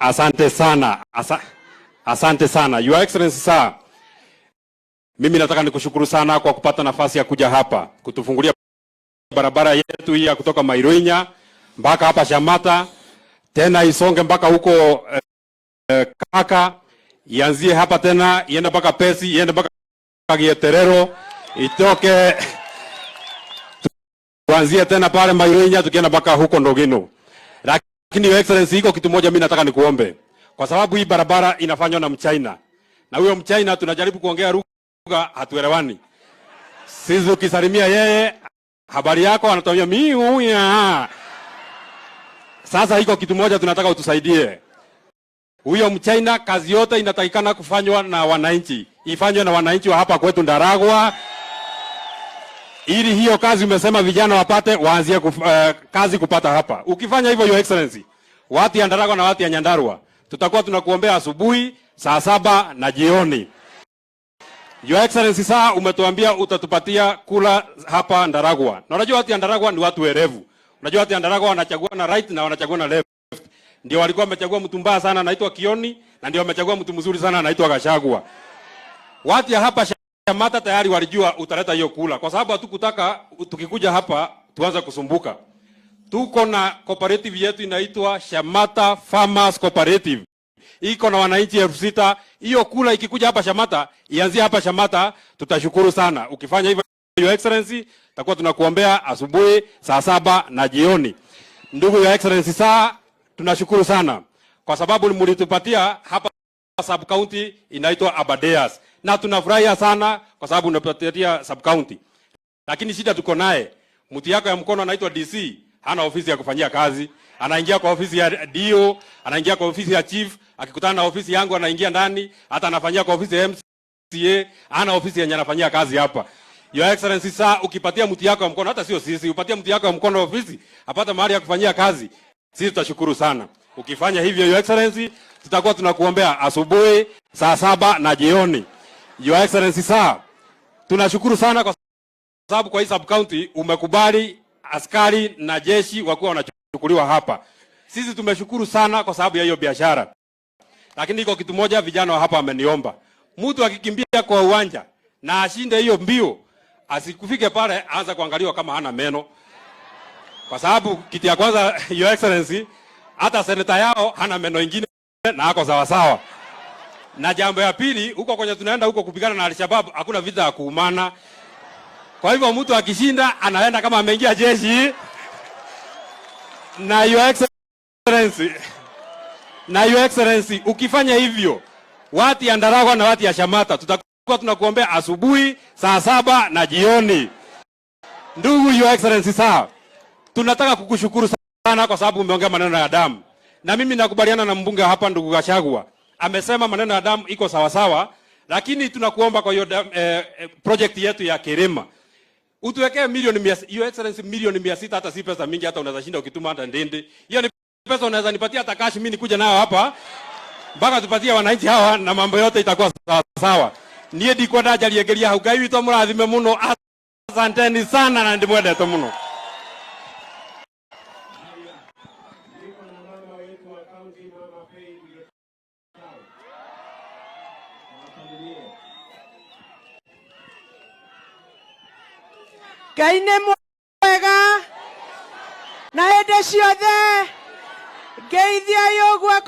Asante sana. Asante sana. Your Excellency sir. Mimi nataka nikushukuru sana kwa kupata nafasi ya kuja hapa kutufungulia barabara yetu hii ya kutoka Mairoinya mpaka hapa Shamata, tena isonge mpaka huko Kaka, ianzie hapa tena iende mpaka Pesi, iende mpaka Gieterero, itoke tuanzie tena pale Mairoinya tukienda mpaka huko Ndogino. Lakini Your Excellency, iko kitu moja mimi nataka nikuombe. Kwa sababu hii barabara inafanywa na Mchina. Na huyo Mchina tunajaribu kuongea lugha hatuelewani. Sisi ukisalimia yeye habari yako anatuambia miuya. Sasa iko kitu moja tunataka utusaidie. Huyo Mchina kazi yote inatakikana kufanywa na wananchi. Ifanywe na wananchi wa hapa kwetu Nyandarua. Ili hiyo kazi umesema vijana wapate waanzie kazi kupata hapa. Ukifanya hivyo Your Excellency, watu ya Nyandarua na watu ya Nyandarua tutakuwa tunakuombea asubuhi, saa 7 na jioni. Your Excellency saa umetuambia utatupatia kula hapa Nyandarua. Na unajua watu ya Nyandarua ni watu werevu. Unajua watu ya Nyandarua wanachagua na right na wanachagua na left. Ndio walikuwa wamechagua mtu mbaya sana anaitwa Kioni, na ndio wamechagua mtu mzuri sana anaitwa Gachagua. Watu ya hapa Shamata tayari walijua utaleta hiyo kula, kwa sababu hatukutaka tukikuja hapa tuanze kusumbuka. Tuko na cooperative yetu inaitwa Shamata Farmers Cooperative. Iko na wananchi 6,000. Hiyo kula ikikuja hapa Shamata, ianzie hapa Shamata, tutashukuru sana. Ukifanya hivyo Your Excellency, tutakuwa tunakuombea asubuhi, saa 7 na jioni. Ndugu Your Excellency, saa tunashukuru sana kwa sababu mlitupatia hapa sub county inaitwa Abadeas. Na tunafurahia sana kwa sababu unapatia sub county. Lakini shida tuko naye, mtu yako ya mkono anaitwa DC, hana ofisi ya kufanyia kazi. Anaingia kwa ofisi ya DO, anaingia kwa ofisi ya chief, akikutana na ofisi yangu anaingia ndani, hata anafanyia kwa ofisi ya MCA, hana ofisi yenye anafanyia kazi hapa. Your Excellency saa ukipatia mtu yako ya mkono, hata sio sisi, upatie mtu yako ya mkono ofisi, apata mahali ya kufanyia kazi, sisi tutashukuru sana. Ukifanya hivyo Your Excellency, tutakuwa tunakuombea asubuhi, saa 7 na jioni. Your Excellency saa tunashukuru sana kwa sababu kwa hii sub county umekubali askari na jeshi wakuwa wanachukuliwa hapa. Sisi tumeshukuru sana kwa sababu ya hiyo biashara. Lakini iko kitu moja vijana wa hapa wameniomba. Mtu akikimbia kwa uwanja na ashinde hiyo mbio, asikufike pale aanza kuangaliwa kama hana meno. Kwa sababu kitu ya kwanza Your Excellency, hata seneta yao hana meno ingine na ako sawa sawa. Na jambo ya pili, huko kwenye tunaenda huko kupigana na Al-Shabaab, hakuna vita ya kuumana. Kwa hivyo mtu akishinda anaenda kama ameingia jeshi. Na Your Excellency, ukifanya hivyo, watu ya Nyandarua na watu ya Shamata tutakuwa tunakuombea asubuhi, saa 7 na jioni. Ndugu Your Excellency saa, tunataka kukushukuru sana kwa sababu umeongea maneno ya damu. Na mimi nakubaliana na mbunge hapa ndugu Gachagua. Amesema maneno ya damu iko sawa sawa, lakini tunakuomba kwa hiyo project yetu ya Kirima utuwekee milioni 100. Your Excellency, milioni 600 hata si pesa mingi, hata unaweza shinda ukituma hata ndende. Hiyo ni pesa unaweza nipatia hata cash mimi nikuja nayo hapa mpaka tupatie wananchi hawa na mambo yote itakuwa sawa sawa. Niye diko ndaja liegeria hau Ngai witũ mũrathime muno. Asanteni sana na ndimwendete muno. Ngai nĩ mwega na hĩndĩ ciothe. Ngeithia yũgwa